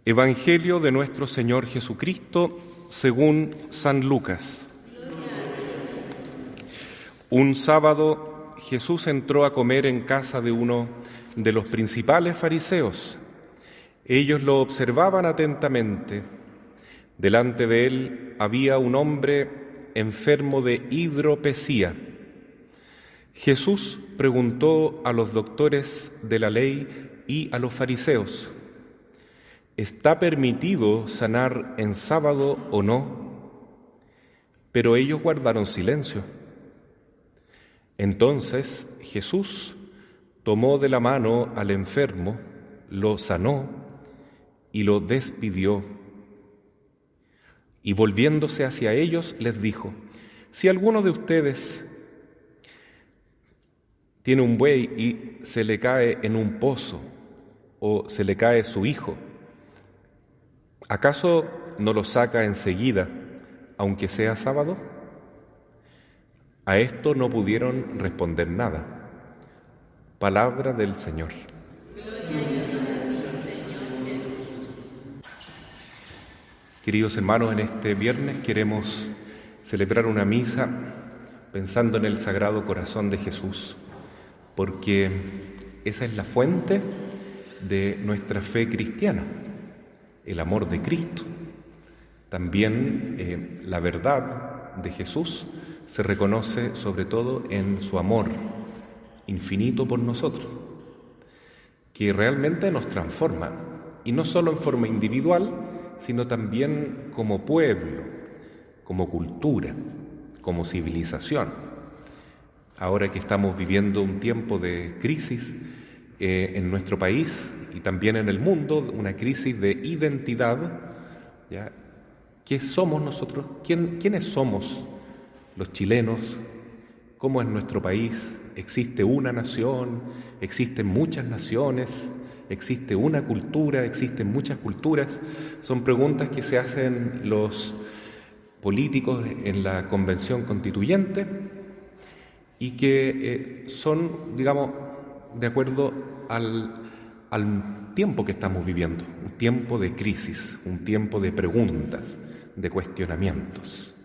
Evangelio de nuestro Señor Jesucristo según San Lucas. Un sábado Jesús entró a comer en casa de uno de los principales fariseos. Ellos lo observaban atentamente. Delante de él había un hombre enfermo de hidropesía. Jesús preguntó a los doctores de la ley y a los fariseos: ¿está permitido sanar en sábado o no? Pero ellos guardaron silencio. Entonces Jesús tomó de la mano al enfermo, lo sanó y lo despidió. Y volviéndose hacia ellos les dijo: si alguno de ustedes tiene un buey y se le cae en un pozo, o se le cae su hijo, ¿acaso no lo saca enseguida, aunque sea sábado? A esto no pudieron responder nada. Palabra del Señor. Queridos hermanos, en este viernes queremos celebrar una misa pensando en el Sagrado Corazón de Jesús, porque esa es la fuente de nuestra fe cristiana, el amor de Cristo. También la verdad de Jesús se reconoce sobre todo en su amor infinito por nosotros, que realmente nos transforma, y no solo en forma individual, sino también como pueblo, como cultura, como civilización. Ahora que estamos viviendo un tiempo de crisis en nuestro país y también en el mundo, una crisis de identidad, ¿ya? ¿Qué somos nosotros? ¿Quiénes somos los chilenos? ¿Cómo es nuestro país? ¿Existe una nación? ¿Existen muchas naciones? ¿Existe una cultura? ¿Existen muchas culturas? Son preguntas que se hacen los políticos en la Convención Constituyente y que son, digamos, de acuerdo al tiempo que estamos viviendo, un tiempo de crisis, un tiempo de preguntas, de cuestionamientos.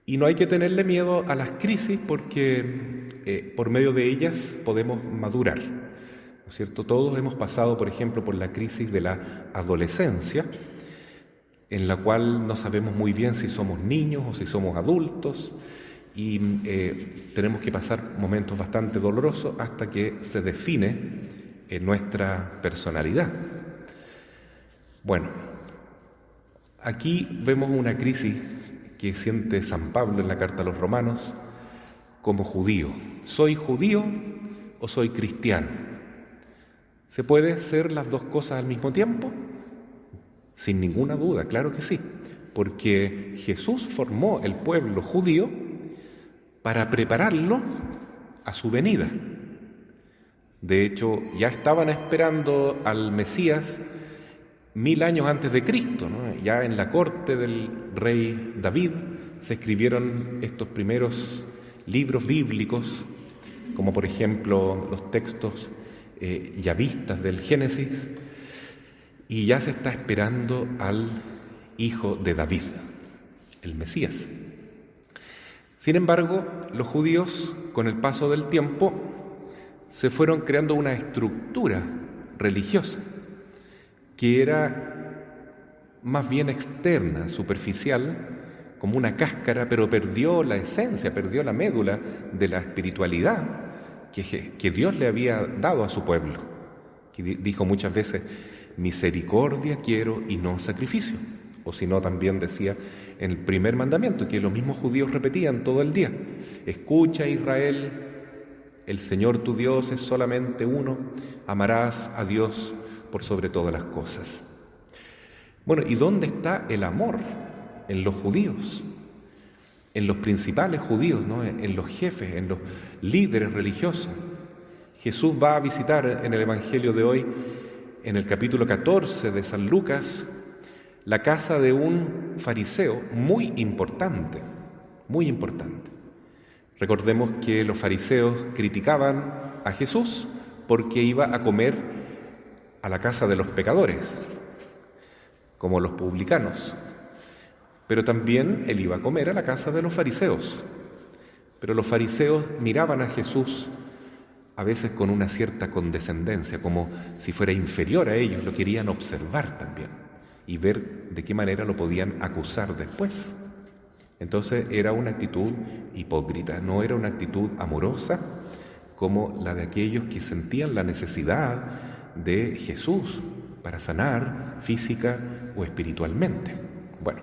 Y no hay que tenerle miedo a las crisis porque por medio de ellas podemos madurar, ¿no es cierto? Todos hemos pasado, por ejemplo, por la crisis de la adolescencia, en la cual no sabemos muy bien si somos niños o si somos adultos, y tenemos que pasar momentos bastante dolorosos hasta que se define nuestra personalidad. Bueno, aquí vemos una crisis que siente San Pablo en la carta a los Romanos como judío. ¿Soy judío o soy cristiano? ¿Se puede ser las dos cosas al mismo tiempo? Sin ninguna duda, claro que sí, porque Jesús formó el pueblo judío para prepararlo a su venida. De hecho, ya estaban esperando al Mesías 1000 años antes de Cristo, ¿no? Ya en la corte del rey David se escribieron estos primeros libros bíblicos, como por ejemplo los textos yavistas del Génesis, y ya se está esperando al hijo de David, el Mesías. Sin embargo, los judíos, con el paso del tiempo, se fueron creando una estructura religiosa que era más bien externa, superficial, como una cáscara, pero perdió la esencia, perdió la médula de la espiritualidad que Dios le había dado a su pueblo, que dijo muchas veces: misericordia quiero y no sacrificio. O si no, también decía en el primer mandamiento, que los mismos judíos repetían todo el día: escucha, Israel, el Señor tu Dios es solamente uno, amarás a Dios por sobre todas las cosas. Bueno, ¿y dónde está el amor? En los judíos, en los principales judíos, ¿no? En los jefes, en los líderes religiosos. Jesús va a visitar en el Evangelio de hoy, en el capítulo 14 de San Lucas, la casa de un fariseo muy importante, muy importante. Recordemos que los fariseos criticaban a Jesús porque iba a comer a la casa de los pecadores. como los publicanos. Pero también él iba a comer a la casa de los fariseos. Pero los fariseos miraban a Jesús a veces con una cierta condescendencia, como si fuera inferior a ellos, lo querían observar también y ver de qué manera lo podían acusar después. Entonces era una actitud hipócrita, no era una actitud amorosa como la de aquellos que sentían la necesidad de Jesús para sanar física o espiritualmente. Bueno,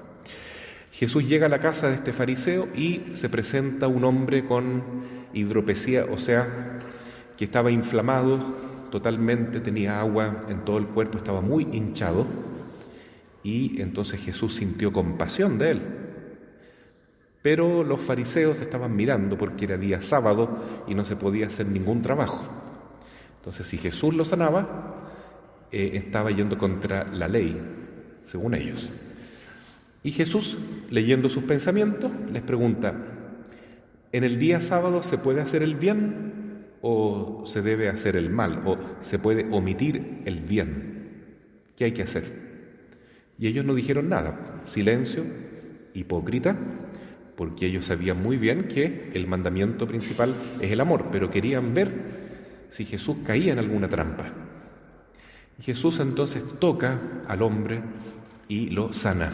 Jesús llega a la casa de este fariseo y se presenta un hombre con hidropesía, o sea, que estaba inflamado totalmente, tenía agua en todo el cuerpo, estaba muy hinchado, y entonces Jesús sintió compasión de él. Pero los fariseos estaban mirando porque era día sábado y no se podía hacer ningún trabajo. Entonces, si Jesús lo sanaba, estaba yendo contra la ley, según ellos. Y Jesús, leyendo sus pensamientos, les pregunta: ¿en el día sábado se puede hacer el bien o se debe hacer el mal? ¿O se puede omitir el bien? ¿Qué hay que hacer? Y ellos no dijeron nada. Silencio, hipócrita, porque ellos sabían muy bien que el mandamiento principal es el amor, pero querían ver si Jesús caía en alguna trampa. Y Jesús entonces toca al hombre y lo sana,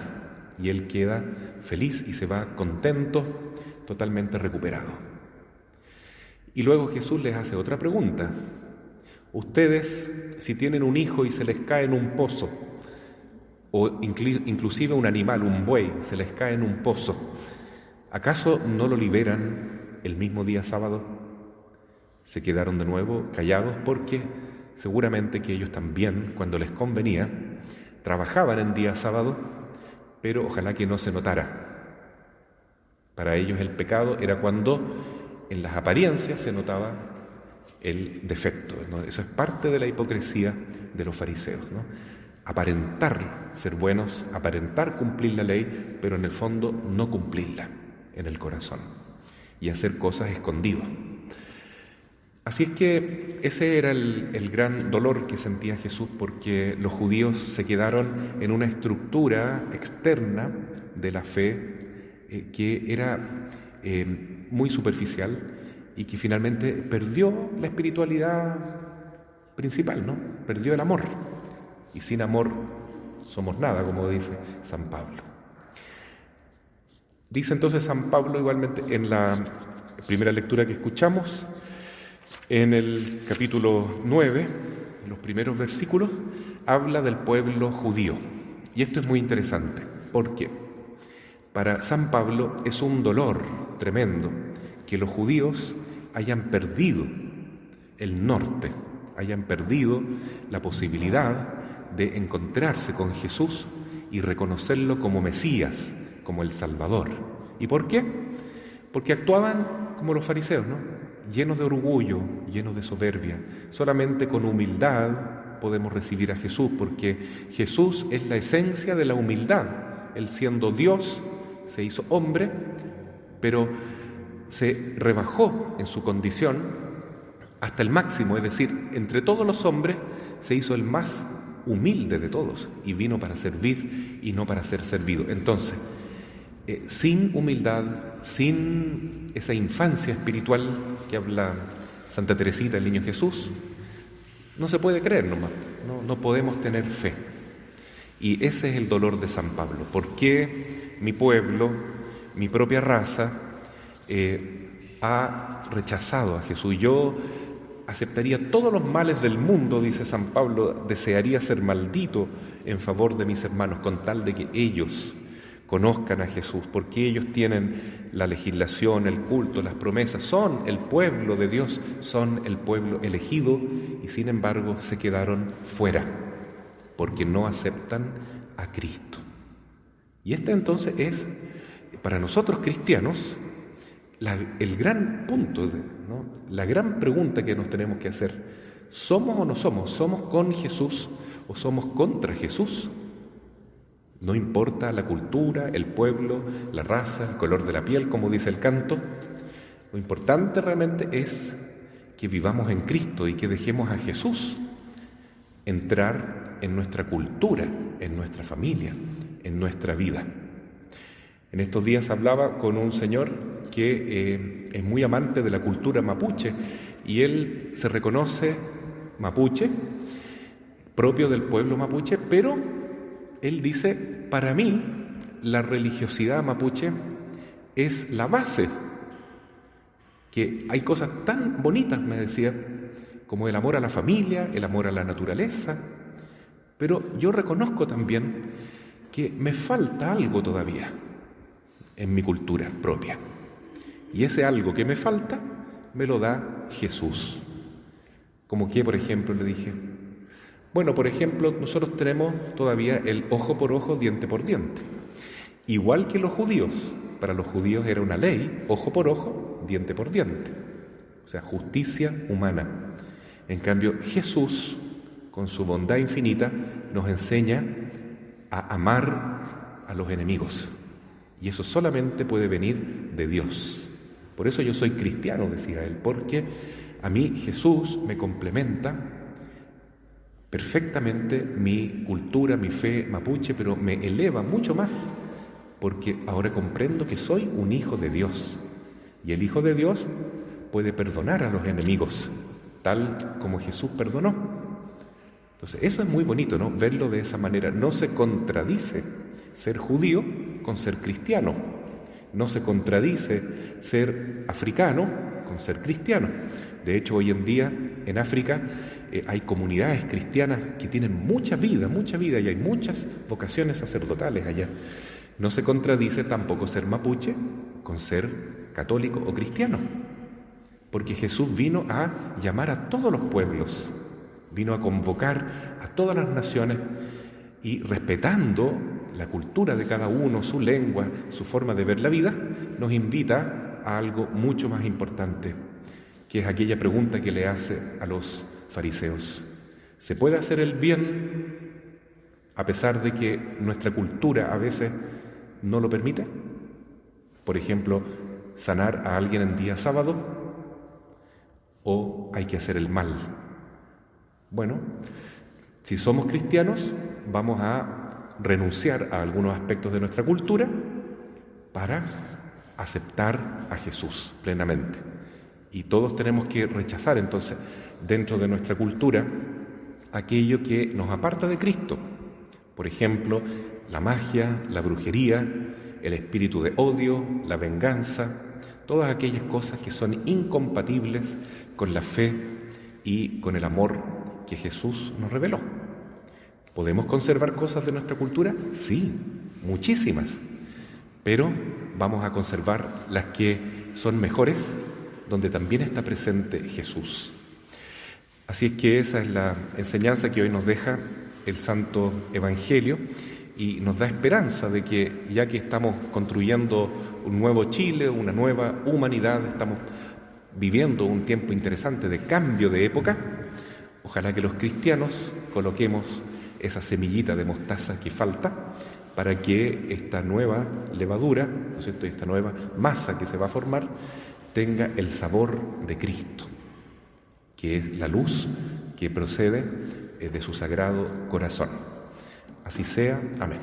y él queda feliz y se va contento, totalmente recuperado. Y luego Jesús les hace otra pregunta: ustedes, si tienen un hijo y se les cae en un pozo, o inclusive un animal, un buey, se les cae en un pozo, ¿acaso no lo liberan el mismo día sábado? Se quedaron de nuevo callados porque seguramente que ellos también, cuando les convenía, trabajaban en día sábado, pero ojalá que no se notara. Para ellos el pecado era cuando en las apariencias se notaba el defecto, ¿no? Eso es parte de la hipocresía de los fariseos, ¿no? Aparentar ser buenos, aparentar cumplir la ley, pero en el fondo no cumplirla en el corazón y hacer cosas escondidas. Así es que ese era el gran dolor que sentía Jesús, porque los judíos se quedaron en una estructura externa de la fe que era muy superficial y que finalmente perdió la espiritualidad principal, ¿no? Perdió el amor, y sin amor somos nada, como dice San Pablo. Dice entonces San Pablo igualmente en la primera lectura que escuchamos, en el capítulo 9, en los primeros versículos, habla del pueblo judío. Y esto es muy interesante, porque para San Pablo es un dolor tremendo que los judíos hayan perdido el norte, hayan perdido la posibilidad de encontrarse con Jesús y reconocerlo como Mesías, como el Salvador. ¿Y por qué? Porque actuaban como los fariseos, ¿no? Llenos de orgullo, llenos de soberbia. Solamente con humildad podemos recibir a Jesús, porque Jesús es la esencia de la humildad. Él, siendo Dios, se hizo hombre, pero se rebajó en su condición hasta el máximo, es decir, entre todos los hombres se hizo el más humilde de todos y vino para servir y no para ser servido. Entonces, sin humildad, sin esa infancia espiritual que habla Santa Teresita, el Niño Jesús, no se puede creer nomás, no podemos tener fe. Y ese es el dolor de San Pablo. ¿Por qué mi pueblo, mi propia raza, ha rechazado a Jesús? Yo aceptaría todos los males del mundo, dice San Pablo, desearía ser maldito en favor de mis hermanos, con tal de que ellos conozcan a Jesús, porque ellos tienen la legislación, el culto, las promesas, son el pueblo de Dios, son el pueblo elegido, y sin embargo se quedaron fuera, porque no aceptan a Cristo. Y este entonces es, para nosotros cristianos, el gran punto, ¿no? La gran pregunta que nos tenemos que hacer: ¿somos o no somos? ¿Somos con Jesús o somos contra Jesús? No importa la cultura, el pueblo, la raza, el color de la piel, como dice el canto. Lo importante realmente es que vivamos en Cristo y que dejemos a Jesús entrar en nuestra cultura, en nuestra familia, en nuestra vida. En estos días hablaba con un señor que es muy amante de la cultura mapuche y él se reconoce mapuche, propio del pueblo mapuche, pero él dice, para mí la religiosidad mapuche es la base, que hay cosas tan bonitas, me decía, como el amor a la familia, el amor a la naturaleza, pero yo reconozco también que me falta algo todavía en mi cultura propia. Y ese algo que me falta me lo da Jesús. Como que, por ejemplo, le dije, bueno, por ejemplo, nosotros tenemos todavía el ojo por ojo, diente por diente. Igual que los judíos. Para los judíos era una ley, ojo por ojo, diente por diente. O sea, justicia humana. En cambio, Jesús, con su bondad infinita, nos enseña a amar a los enemigos. Y eso solamente puede venir de Dios. Por eso yo soy cristiano, decía él, porque a mí Jesús me complementa perfectamente mi cultura, mi fe mapuche, pero me eleva mucho más, porque ahora comprendo que soy un hijo de Dios. Y el Hijo de Dios puede perdonar a los enemigos, tal como Jesús perdonó. Entonces, eso es muy bonito, ¿no? Verlo de esa manera. No se contradice ser judío con ser cristiano. No se contradice ser africano con ser cristiano. De hecho, hoy en día en África hay comunidades cristianas que tienen mucha vida, y hay muchas vocaciones sacerdotales allá. No se contradice tampoco ser mapuche con ser católico o cristiano, porque Jesús vino a llamar a todos los pueblos, vino a convocar a todas las naciones y respetando la cultura de cada uno, su lengua, su forma de ver la vida, nos invita a algo mucho más importante, que es aquella pregunta que le hace a los fariseos. ¿Se puede hacer el bien a pesar de que nuestra cultura a veces no lo permite? Por ejemplo, sanar a alguien en día sábado, o hay que hacer el mal. Bueno, si somos cristianos, vamos a renunciar a algunos aspectos de nuestra cultura para aceptar a Jesús plenamente. Y todos tenemos que rechazar entonces dentro de nuestra cultura aquello que nos aparta de Cristo. Por ejemplo, la magia, la brujería, el espíritu de odio, la venganza, todas aquellas cosas que son incompatibles con la fe y con el amor que Jesús nos reveló. ¿Podemos conservar cosas de nuestra cultura? Sí, muchísimas, pero vamos a conservar las que son mejores, donde también está presente Jesús. Así es que esa es la enseñanza que hoy nos deja el Santo Evangelio y nos da esperanza de que, ya que estamos construyendo un nuevo Chile, una nueva humanidad, estamos viviendo un tiempo interesante de cambio de época, ojalá que los cristianos coloquemos esa semillita de mostaza que falta para que esta nueva levadura, ¿no es cierto?, esta nueva masa que se va a formar, tenga el sabor de Cristo, que es la luz que procede de su sagrado corazón. Así sea. Amén.